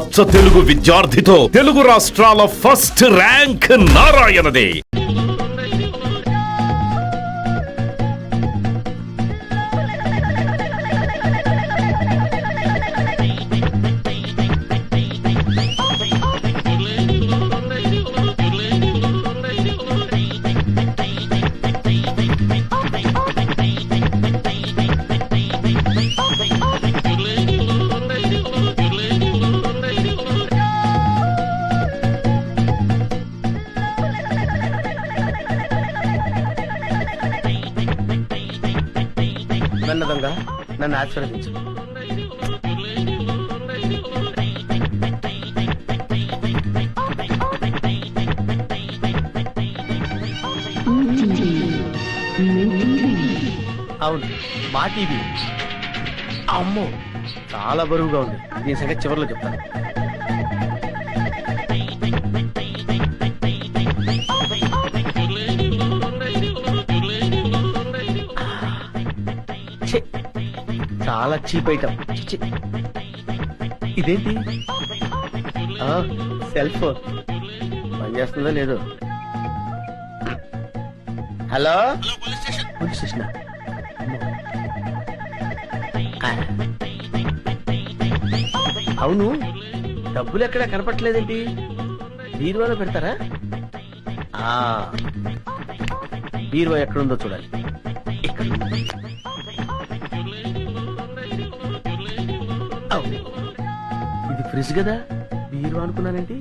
అచ్చ తెలుగు విద్యార్థితో తెలుగు రాష్ట్రాల first rank నారాయణదే. నన్నదంగా నన్ను ఆశీర్వదించు. అవును, మా టీవీ. అమ్మో, చాలా బరువుగా ఉంది. దీని సంగతి చివరిలో చెప్తాను. చాలా చీప్ ఐటమ్. ఇదేంటి? సెల్ ఫోన్ పనిచేస్తుందో లేదో. Hello, police station. అవును, డబ్బులు ఎక్కడా కనపట్లేదేంటి? బీరువాలో పెడతారా? బీరువా ఎక్కడుందో చూడాలి. ఇక్కడ ఇది ఫ్రిడ్జ్ కదా, బీరు అనుకున్నానండి.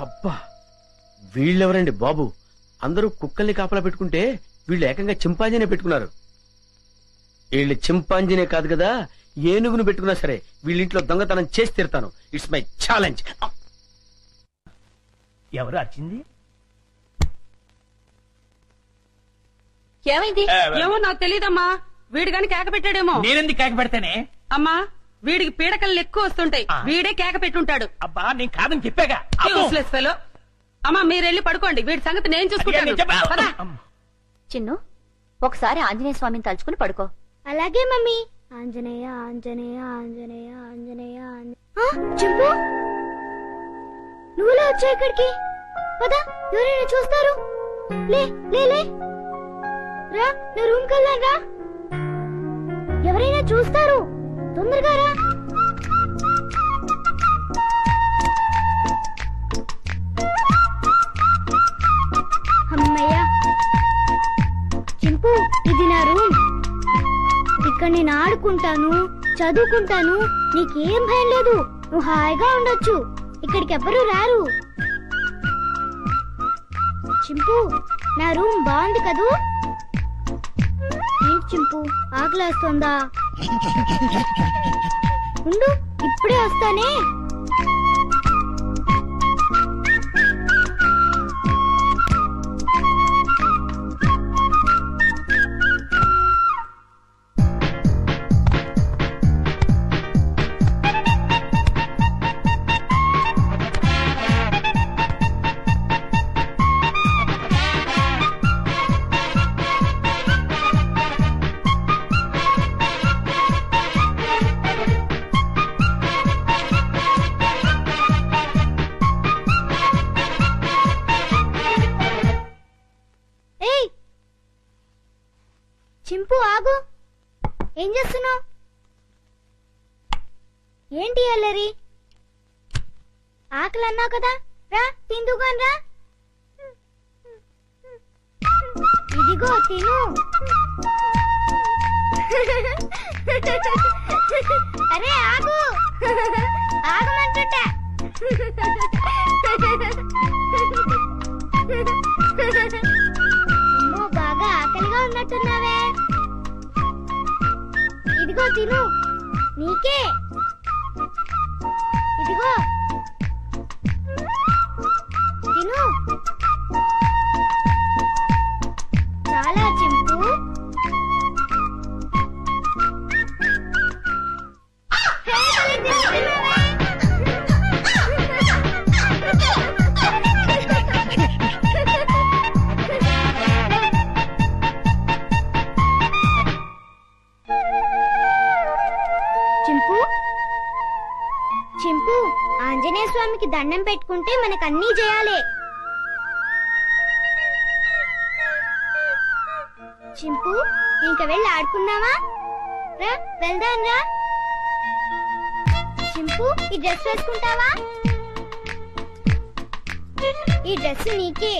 అబ్బా, వీళ్ళెవరండి బాబు? అందరూ కుక్కల్ని కాపలా పెట్టుకుంటే వీళ్ళు ఏకంగా చింపాంజీనే పెట్టుకున్నారు. వీళ్ళు చింపాంజీనే కాదు కదా, ఏనుగును పెట్టుకున్నా సరే వీళ్ళింట్లో దొంగతనం చేసి తీరుతాను. It's my challenge. ఎవరు అర్చింది? ఏమైంది? ఏమో నాకు తెలియదమ్మా. వీడు గాని కేక పెట్టాడేమో. నేనెందుకు కేక పెడతానే? అమ్మా, వీడికి పీడకలు ఎక్కువ వస్తుంటాయి. వీడే కేక పెట్టుంటాడు. అబ్బా, నేను కాదని చెప్పాగా. Useless fellow. అమ్మా, మీరెళ్ళి పడుకోండి. వీడి సంగతి నేను చూసుకుంటాను. పద. చిన్ను, ఒకసారి ఆంజనేయ స్వామిని తలుచుకుని పడుకో. అలాగే మమ్మీ. ఆంజనేయ ఆంజనేయ ఆంజనేయ ఆంజనేయ. చింపు, నువ్వులా వచ్చా ఇక్కడికి? పద, ఎవరైనా చూస్తారు. లే లే లే, రా, నా రూమ్ కెళ్ళాను. రా, ఎవరైనా చూస్తారు. తొందరగా రా. అమ్మయ్యా. చింపు, ఇది నా రూమ్. ఇక్కడ నేను ఆడుకుంటాను, చదువుకుంటాను. నీకేం భయం లేదు. నువ్వు హాయిగా ఉండొచ్చు. ఇక్కడికి ఎవ్వరూ రారు. చింపు, నా రూమ్ బాగుంది కదూ? ఏంటి చింపు, ఆకలేస్తుందా? ఉండు, ఇప్పుడే వస్తానే. చింపు, ఆగు. ఏం చేస్తున్నావు? ఏంటి అల్లరి? ఆకలి అన్నావు కదా, రా తిందుగాని రా. ఇదిగో తిను. అరే ఆగు, ఆగమంటుంటా. అమ్మో, బాగా ఆకలిగా ఉన్నట్టున్నావే. ఇదిగో తిను, నీకే. ఇదిగో తిను. చాలా చింపు. దేవుడికి దండం పెట్టుకుంటే మనకు అన్నీ చేయాలి. చింపు ఇంక వెళ్ళి ఆడుకుందామా? రా వెళ్దాం రా. చింపు ఈ డ్రెస్ వేసుకుంటావా? ఈ డ్రెస్ నీకే.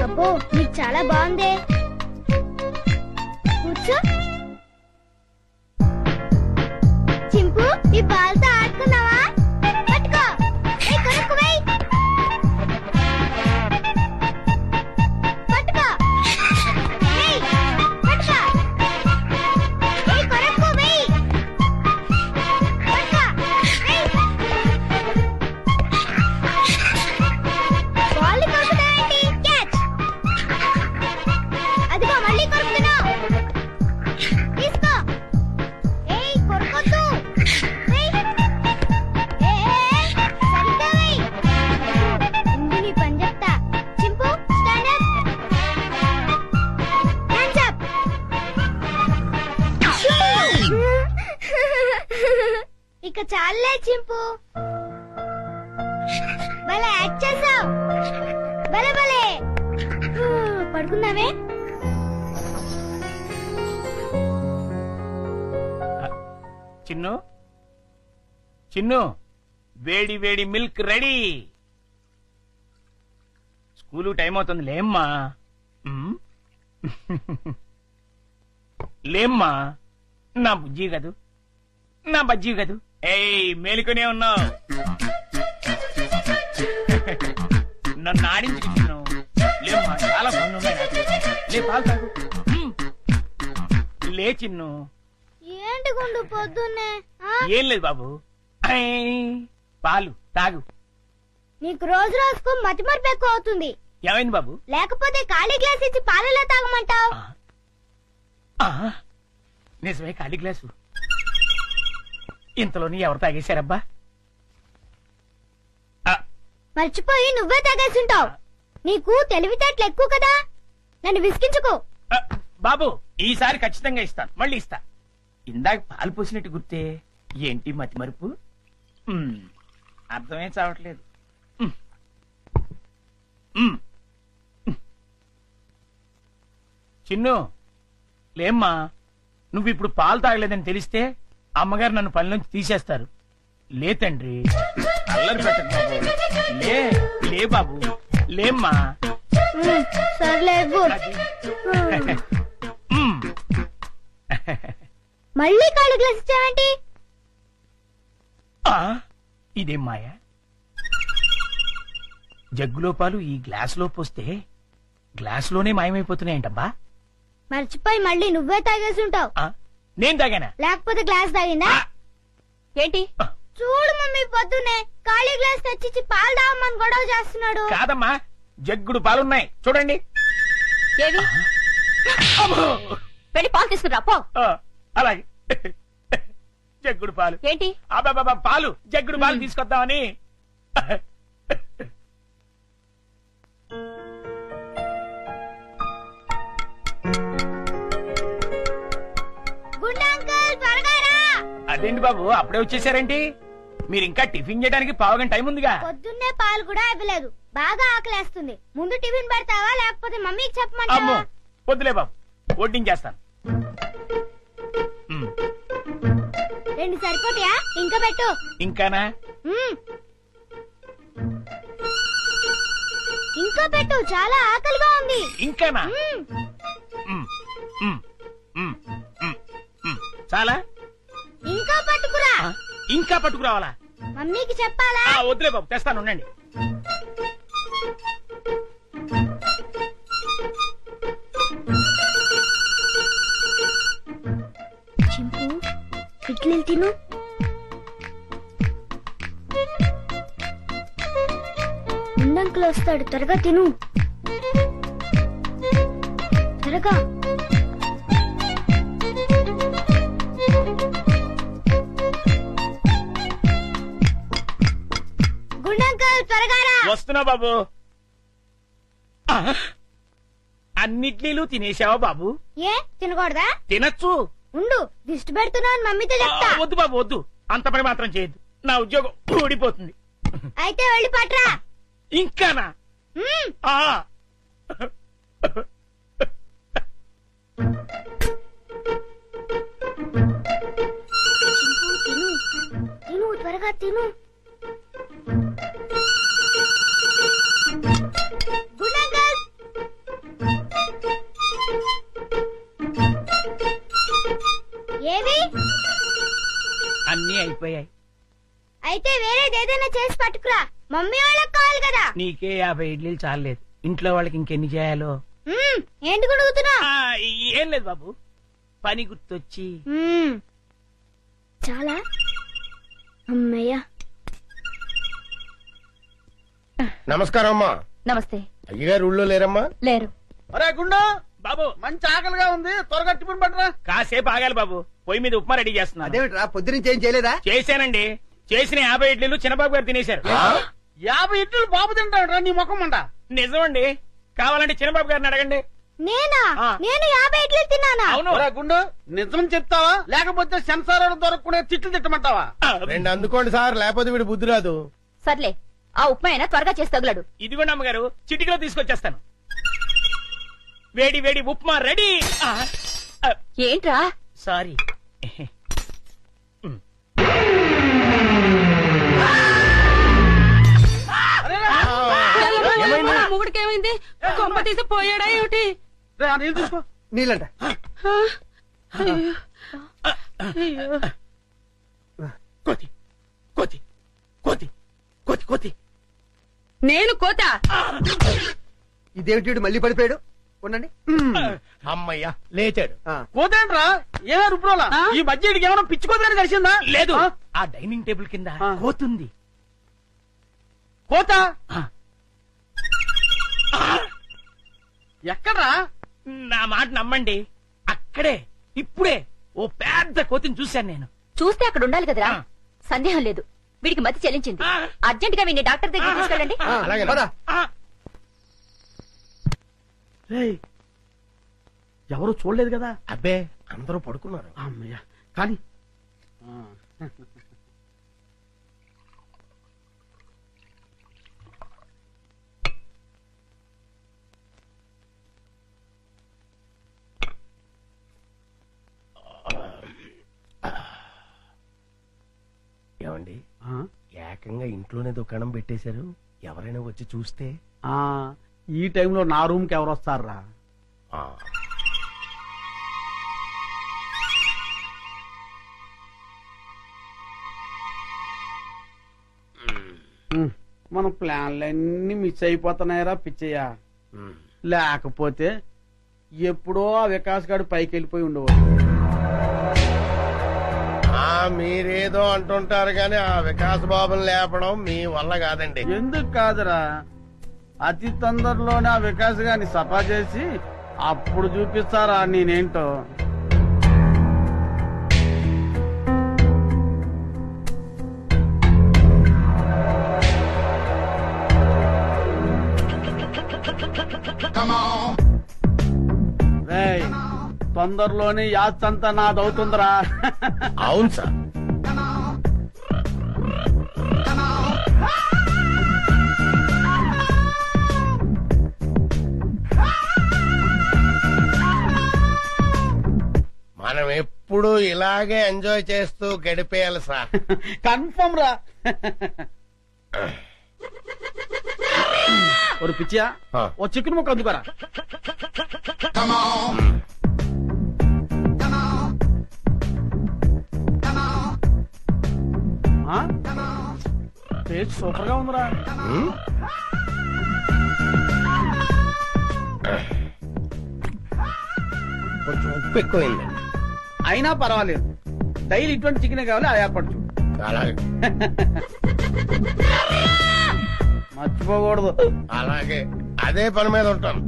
అబ్బో నీకు చాలా బాగుందే. కూర్చో. చింపు ఈ బాల్తో ఆడుకున్నావా? పట్టుకో. ఏయ్, కొనుక్కు వెయ్. పట్టుకో. ఏయ్, పట్టుకో. ఏయ్, కొనుక్కు వెయ్. పట్టుకో. ఏయ్. బాల్ కొరుకుతావేంటి? క్యాచ్. అదిగో మళ్ళీ కొరుకుతున్నావు. తీసుకో. ఏయ్, కొరకొద్దు. వెయ్. సరిగ్గా వెయ్. ముందు నీ పని చెప్తా. చింపు స్టాండ్ అప్. Hands up. ఇక చాలే చింపు. భలే యాక్ట్ చేసావు. భలే భలే. పడుకుందామే. చిన్ను చిన్ను వేడి వేడి మిల్క్ రెడీ. స్కూలు టైం అవుతుంది లేమ్మా. ఉమ్. లేమ్మా నా బుజ్జి కదూ, నా బజ్జీ కదూ. ఏయ్ మేలుకొనే ఉన్నావు. నన్ను ఆడించుకు చిన్ను. లేమ్మా చాలా పనులు ఉన్నాయి నాకు. లే పాలు తాగు. ఉమ్. లే చిన్ను. ఏంటి గుండు పొద్దున్నే? ఆ? ఏం లేదు బాబు. ఐ, పాలు తాగు. నీకు రోజు రోజుకు మతిమరుపు ఎక్కువ అవుతుంది. ఏమైంది బాబు? లేకపోతే ఖాళీ గ్లాస్ ఇచ్చి పాలలో తాగమంటావు. ఆ, నిజమే ఖాళీ గ్లాసు. ఇంతలోని ఎవరు తాగేశారబ్బా? ఆ, మర్చిపోయి నువ్వే తాగేసుంటావు. నీకు తెలివితేటలు ఎక్కువ కదా. నన్ను విసిగించుకో. ఆ, బాబు ఈసారి ఖచ్చితంగా ఇస్తాను, మళ్ళీ ఇస్తా. ఇందాక పాలు పోసినట్టు గుర్తే. ఏంటి మతి మరుపు? అర్థమే చావట్లేదు. ఉమ్. ఉమ్. చిన్ను లేమ్మా. నువ్వు ఇప్పుడు పాలు తాగలేదని తెలిస్తే అమ్మగారు నన్ను పని నుంచి తీసేస్తారు. లే తండ్రి, అల్లరి పెట్టకు బాబు. లే లే బాబు, లేమ్మా. సర్లే అది. ఉమ్. మళ్ళీ ఖాళీ గ్లాస్ ఇచ్చావేంటి? ఆ, ఇదేం మాయ? జగ్గులో పాలు ఈ గ్లాసులో పోస్తే గ్లాసులోనే మాయమైపోతున్నాయంటబ్బా. మర్చిపోయి మళ్ళీ నువ్వే తాగేసుంటావు. ఆ, నేను తాగానా? లేకపోతే గ్లాస్ తాగిందా? ఏంటి? ఆ, చూడు మమ్మీ పొద్దున్నే ఖాళీ గ్లాస్ తెచ్చిచ్చి పాలు తాగమని గొడవ చేస్తున్నాడు. కాదమ్మా, జగ్గుడు పాలున్నాయి చూడండి. ఏవి? అమ్మో! వెళ్ళి పాలు తీసుకురా పో. ఆ, అలాగే. జగ్గుడు పాలు ఏంటి? అబ్బా పాలు, జగ్గుడు పాలు తీసుకొద్దామని. గుండా అంకుల్ త్వరగా రా. అదేంటి బాబు అప్పుడే వచ్చేసారేంటి? మీరు ఇంకా టిఫిన్ చేయడానికి పావుగంట టైం ఉందిగా. పొద్దున్నే పాలు కూడా ఇవ్వలేదు. బాగా ఆకలేస్తుంది. ముందు టిఫిన్ పెడతావా లేకపోతే మమ్మీకి అమ్మో చెప్పమంటావా? వద్దులే బాబు, వడ్డించేస్తాను. ఉమ్, 2 సరిపోతాయా? ఇంకా పెట్టు. ఇంకానా? మ్మ్. ఇంకా పెట్టు, చాలా ఆకలిగా ఉంది. ఇంకానా? మ్మ్. ఉమ్, ఉమ్, ఉమ్, ఉమ్, ఉమ్. చాలా? ఇంకా పట్టుకురా. ఆ, ఇంకా పట్టుకురావాలా? మమ్మీకి చెప్పాలా? ఆ, వద్దులే బాబు, తెస్తాను ఉండండి. చింపు ఇడ్లీలు తిను. అంకుల్ వస్తాడు, త్వరగా తిను. త్వరగా. గుడ్ అంకుల్, త్వరగా రా. వస్తున్నా బాబు. అన్నిట్లీలు తినేసావా బాబు? ఏ తినకూడదా? తినచ్చు. ఉండు, దిష్టి పెడుతున్నావు, మమ్మీతో చెప్తా. వద్దు బాబు వద్దు, అంత పని మాత్రం చేయొద్దు. నా ఉద్యోగం ఊడిపోతుంది. అయితే వెళ్ళి పట్రా. ఇంకానా? మ్మ్. ఆ. తిను తిను, త్వరగా తిను. Good uncle. ఏవి? అన్నీ అయిపోయాయి. అయితే వేరేదేదైనా చేసి పట్టుకురా, మమ్మీ వాళ్ళకి కావాలి కదా. నీకే 50 ఇడ్లీలు చాలేదు, ఇంట్లో వాళ్ళకి ఇంకెన్ని చేయాలో. ఏంటి కొడుకుతున్నా? ఏం లేదు బాబు, పని గుర్తొచ్చి. చాలా అమ్మయ్యా. నమస్కారం అమ్మా. నమస్తే. అయ్యగారు ఊళ్ళో లేరమ్మా? లేరు. అరే గుండు, బాబు మంచి ఆకలిగా ఉంది, త్వరగా టిఫిన్ పట్టరా. కాసేపు ఆగాలి బాబు, పొయ్యి మీద ఉప్మా రెడీ చేస్తున్నా. అదేమిట్రా, పొద్దునుంచి ఏం చేయలేదా? చేశానండి, చేసిన 50 ఇడ్లీలు చిన్నబాబు గారు తినేశారు. 50 ఇడ్లీలు బాబు తింటాడురా, నీ ముఖం అంట. నిజమండి, కావాలంటే చిన్నబాబు గారిని అడగండి. నేనా? ఆ. నేను 50 ఇడ్లీలు తిన్నానా? అవును. ఒరే గుండు, నిజం చెప్తావా లేకపోతే సెన్సార్ దొరకకుండా తిట్లు తిట్టమంటావా? రెండు అందుకోండి సార్, లేకపోతే వీడు బుద్ధి రాదు. సర్లే, ఆ ఉప్మా అయినా త్వరగా చేసి తగులాడు. ఇదిగోండి అమ్మగారు, చిటికలో తీసుకొచ్చేస్తాను. వేడి వేడి ఉప్మా రెడీ. ఏంట్రా? సారీ. మొగుడికి ఏమైంది? కొంప తీసి పోయాడా ఏమిటి? రే, ఆ నీళ్ళు తీసుకో. నీళ్ళంట. కోతి కోతి కోతి కోతి కోతి. నేను కోత. ఇదేమిటి మళ్ళీ పడిపోయాడు? ఉండండి. అమ్మయ్యా లేచాడు. కోతేంట్రా, ఏమే రుబ్రోలా? ఆ? ఈ మధ్య ఏమైనా పిచ్చి కోతని కలిసిందా? లేదు, ఆ? ఆ డైనింగ్ టేబుల్ కింద ఆ. కోతుంది. కోత ఆ. ఎక్కడ్రా? నా మాట నమ్మండి, అక్కడే ఇప్పుడే ఓ పెద్ద కోతిని చూశాను నేను. చూస్తే అక్కడ ఉండాలి కదరా. ఆ. సందేహం లేదు, వీడికి మతి చెల్లించింది. ఆ. అర్జెంట్ గా వీడిని డాక్టర్ దగ్గర తీసుకెళ్ళండి. అలాగే పద. ఆ, రేయ్, ఎవరు చూడలేదు కదా? అబ్బే అందరూ పడుకున్నారు. అమ్మయ్య, కానీ ఏమండి, ఆ? ఏకంగా ఇంట్లోనే దుకాణం పెట్టేశారు. ఎవరైనా వచ్చి చూస్తే? ఆ, ఈ టైంలో నా రూమ్ కి ఎవరు వస్తారా? ఆ, మన ప్లాన్లన్నీ మిస్ అయిపోతున్నాయరా పిచ్చయ్య. ఉమ్. లేకపోతే ఎప్పుడో ఆ వికాస్ గాడు పైకి వెళ్ళిపోయి ఉండేవాడు. మీరేదో అంటుంటారు కానీ ఆ వికాస్ బాబుని లేపడం మీ వల్ల కాదండి. ఎందుకు కాదురా, అతి తొందరలోనే ఆ వికాస్ గారిని సఫా చేసి అప్పుడు చూపిస్తారా నేనేంటో. రేయ్, తొందరలోనే యాత్రంతా నాదవుతుందిరా. అవును సార్. మనం ఎప్పుడు ఇలాగే ఎంజాయ్ చేస్తూ గడిపేయాలి సార్. కన్ఫర్మ్ రా. ఒక పిచ్చియా, ఆ. ఓ చికెన్ ముక్క అందుకోరా. టేస్ట్ సూపర్ గా ఉందిరా. ఉమ్. కొంచెం ఉప్పు ఎక్కువైందండి. అయినా పర్వాలేదు, డైలీ ఇటువంటి చికెన్ కావాలి, ఆ ఏర్పాటు చూడు. అలాగే. మర్చిపోకూడదు. అలాగే అదే పని మీద ఉంటాను.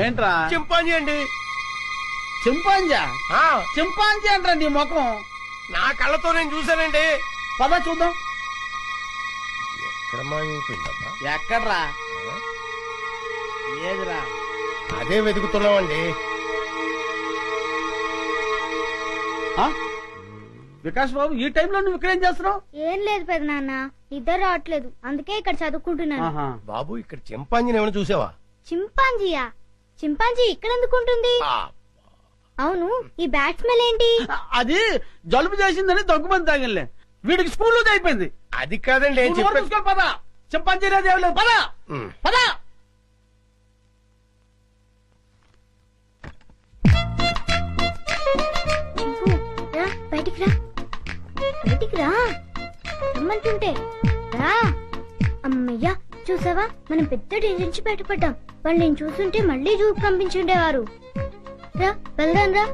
ఏంట్రా చింపాంజీ అండి. చింపాంజా? ఆ, చింపాంజీ అంటారా నీ ముఖం? నా కళ్ళతో నేను చూశానండి. పద చూద్దాం. ఎక్కడ మాయమైపోయిందబ్బా? ఎక్కడ్రా? ఏదిరా? అదే వెతుకుతున్నామండి. ఆ? వికాస్ బాబు, ఈ టైంలో నువ్వు ఇక్కడేం చేస్తున్నావు? ఏం లేదు పెదనాన్న, ఇద్దరు రావట్లేదు, అందుకే ఇక్కడ చదువుకుంటున్నాను. ఆహా. బాబు ఇక్కడ చింపాంజీని ఏమైనా చూసావా? చింపాంజీయా? చింపాంజీ ఇక్కడ ఎందుకుంటుంది? ఆ, అవును, ఈ బ్యాట్ స్మెల్ ఏంటి? అది జలుబు చేసిందని దగ్గుమంది తాగిలే. వీడికి స్కూల్లో అయిపోయింది. అది కాదండి ఏం నువ్వు నోరు చెప్పాను. మూసుకొని పద. చింపాంజీ అనేది ఏం లేదు. పద పద. చింపు, రా బయటికి రా, బయటికి రా రమ్మంటుంటే రా. అమ్మయ్యా, చూసావా, మనం పెద్ద డేంజర్ నుంచి బయటపడ్డాం. వాళ్ళు నేను చూస్తుంటే మళ్ళీ జూకు పంపించుండేవారు. రా వెళ్దాం రా.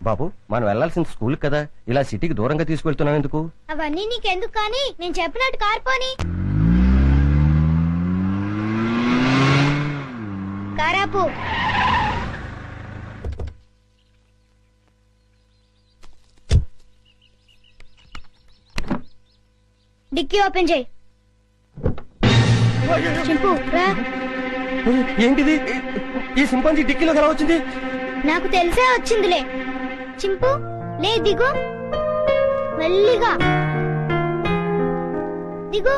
బాబు, మనం వెళ్లాల్సిన స్కూల్ కదా, ఇలా సిటీకి దూరంగా తీసుకెళ్తున్నాం ఎందుకు? అవన్నీ నీకెందుకు కానీ, నేను చెప్పినట్టు కార్పోని. కారాపు. డిక్కీ ఓపెన్ చేయి. చింపు రా. ఏంటిది? ఈ సింపాంజీ డిక్కీలో ఎలా వచ్చింది? నాకు తెలిసే వచ్చిందిలే. చింపు లే, దిగు మెల్లిగా దిగు.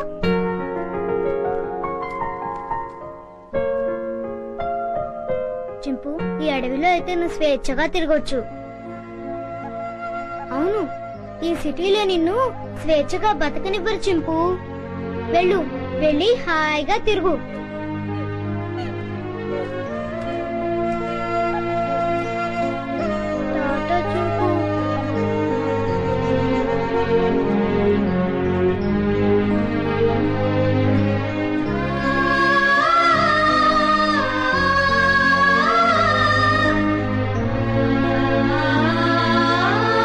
చింపు, ఈ అడవిలో అయితే నువ్వు స్వేచ్ఛగా తిరగొచ్చు. అవును, ఈ సిటీలో నిన్ను స్వేచ్ఛగా బతకనివ్వరు చింపు. వెళ్ళు, వెళ్ళి హాయిగా తిరుగు.